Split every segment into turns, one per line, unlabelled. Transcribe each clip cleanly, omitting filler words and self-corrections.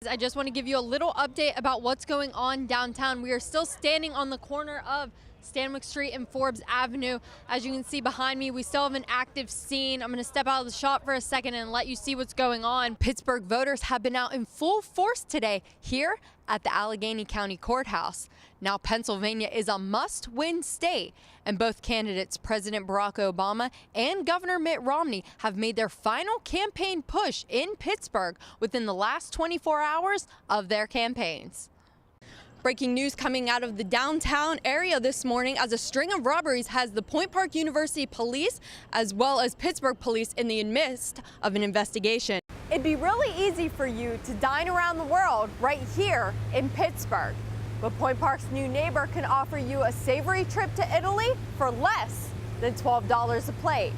I just want to give you a little update about what's going on downtown. We are still standing on the corner of Stanwick Street and Forbes Avenue. As you can see behind me, we still have an active scene. I'm going to step out of the shop for a second and let you see what's going on. Pittsburgh voters have been out in full force today here at the Allegheny County Courthouse. Now Pennsylvania is a must-win state, and both candidates, President Barack Obama and Governor Mitt Romney, have made their final campaign push in Pittsburgh within the last 24 hours of their campaigns. Breaking news coming out of the downtown area this morning as a string of robberies has the Point Park University Police as well as Pittsburgh Police in the midst of an investigation. It'd be really easy for you to dine around the world right here in Pittsburgh. But Point Park's new neighbor can offer you a savory trip to Italy for less than $12 a plate.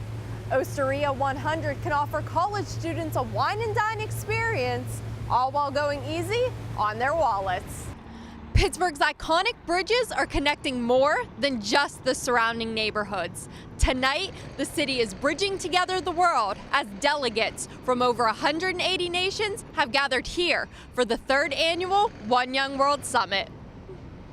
Osteria 100 can offer college students a wine and dine experience, all while going easy on their wallets. Pittsburgh's iconic bridges are connecting more than just the surrounding neighborhoods. Tonight, the city is bridging together the world as delegates from over 180 nations have gathered here for the third annual One Young World Summit.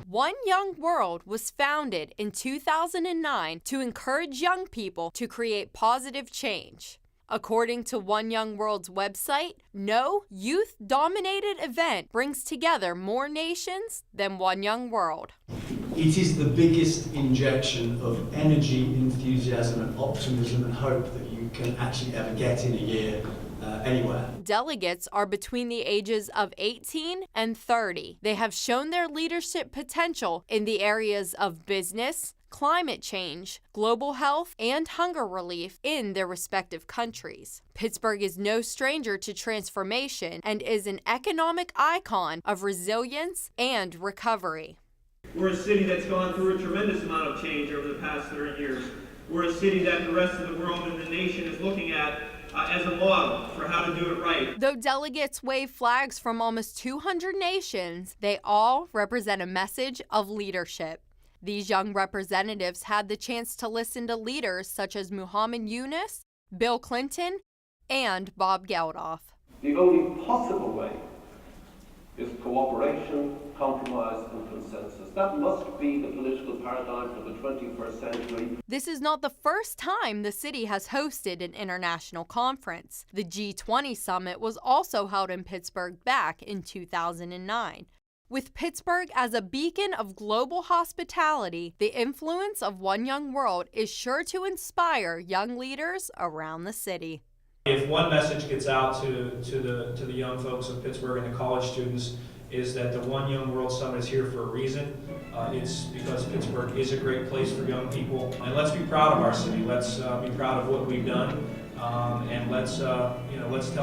One Young World was founded in 2009 to encourage young people to create positive change. According to One Young World's website, no youth-dominated event brings together more nations than One Young World.
It is the biggest injection of energy, enthusiasm and optimism and hope that you can actually ever get in a year anywhere.
Delegates are between the ages of 18 and 30. They have shown their leadership potential in the areas of business, climate change, global health, and hunger relief in their respective countries. Pittsburgh is no stranger to transformation and is an economic icon of resilience and recovery.
We're a city that's gone through a tremendous amount of change over the past 30 years. We're a city that the rest of the world and the nation is looking at as a model for how to do it right.
Though delegates wave flags from almost 200 nations, they all represent a message of leadership. These young representatives had the chance to listen to leaders such as Muhammad Yunus, Bill Clinton, and Bob Geldof.
The only possible way is cooperation, compromise, and consensus. That must be the political paradigm for the 21st century.
This is not the first time the city has hosted an international conference. The G20 summit was also held in Pittsburgh back in 2009. With Pittsburgh as a beacon of global hospitality, the influence of One Young World is sure to inspire young leaders around the city.
If one message gets out to the young folks of Pittsburgh and the college students is that the One Young World Summit is here for a reason. It's because Pittsburgh is a great place for young people, and let's be proud of our city. Let's be proud of what we've done, and let's tell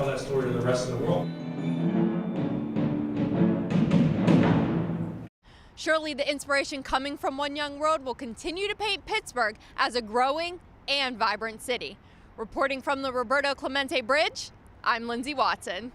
that story to the rest of the world.
Surely the inspiration coming from One Young World will continue to paint Pittsburgh as a growing and vibrant city. Reporting from the Roberto Clemente Bridge, I'm Lindsey Watson.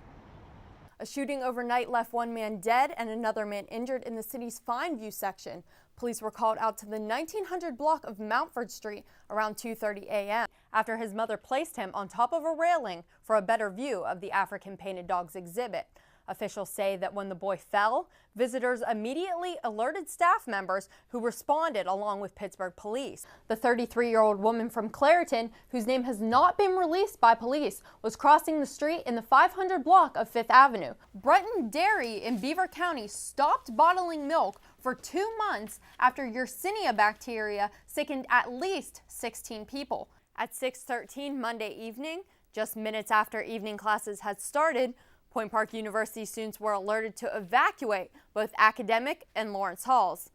A shooting overnight left one man dead and another man injured in the city's Fineview section. Police were called out to the 1900 block of Mountford Street around 2:30 a.m. after his mother placed him on top of a railing for a better view of the African painted dogs exhibit. Officials say that when the boy fell, visitors immediately alerted staff members who responded along with Pittsburgh police. The 33-year-old woman from Clairton, whose name has not been released by police, was crossing the street in the 500 block of 5th Avenue. Breton Dairy in Beaver County stopped bottling milk for 2 months after Yersinia bacteria sickened at least 16 people. At 6:13 Monday evening, just minutes after evening classes had started, Point Park University students were alerted to evacuate both academic and Lawrence halls.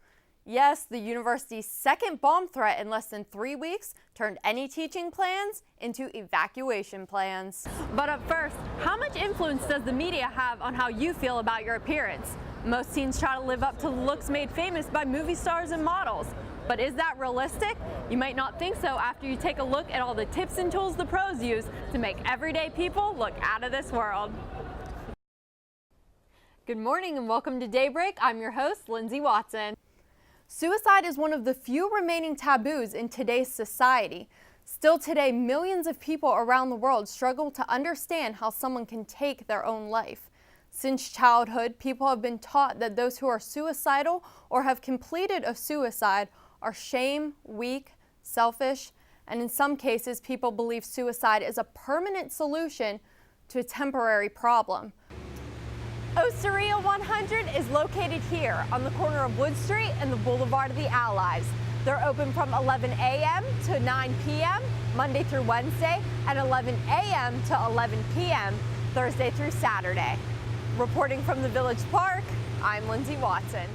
Yes, the university's second bomb threat in less than 3 weeks turned any teaching plans into evacuation plans. But up first, how much influence does the media have on how you feel about your appearance? Most teens try to live up to the looks made famous by movie stars and models. But is that realistic? You might not think so after you take a look at all the tips and tools the pros use to make everyday people look out of this world. Good morning and welcome to Daybreak. I'm your host, Lindsey Watson. Suicide is one of the few remaining taboos in today's society. Still today, millions of people around the world struggle to understand how someone can take their own life. Since childhood, people have been taught that those who are suicidal or have completed a suicide are shame, weak, selfish, and in some cases, people believe suicide is a permanent solution to a temporary problem. Osteria 100 is located here on the corner of Wood Street and the Boulevard of the Allies. They're open from 11 a.m. to 9 p.m. Monday through Wednesday and 11 a.m. to 11 p.m. Thursday through Saturday. Reporting from the Village Park, I'm Lindsey Watson.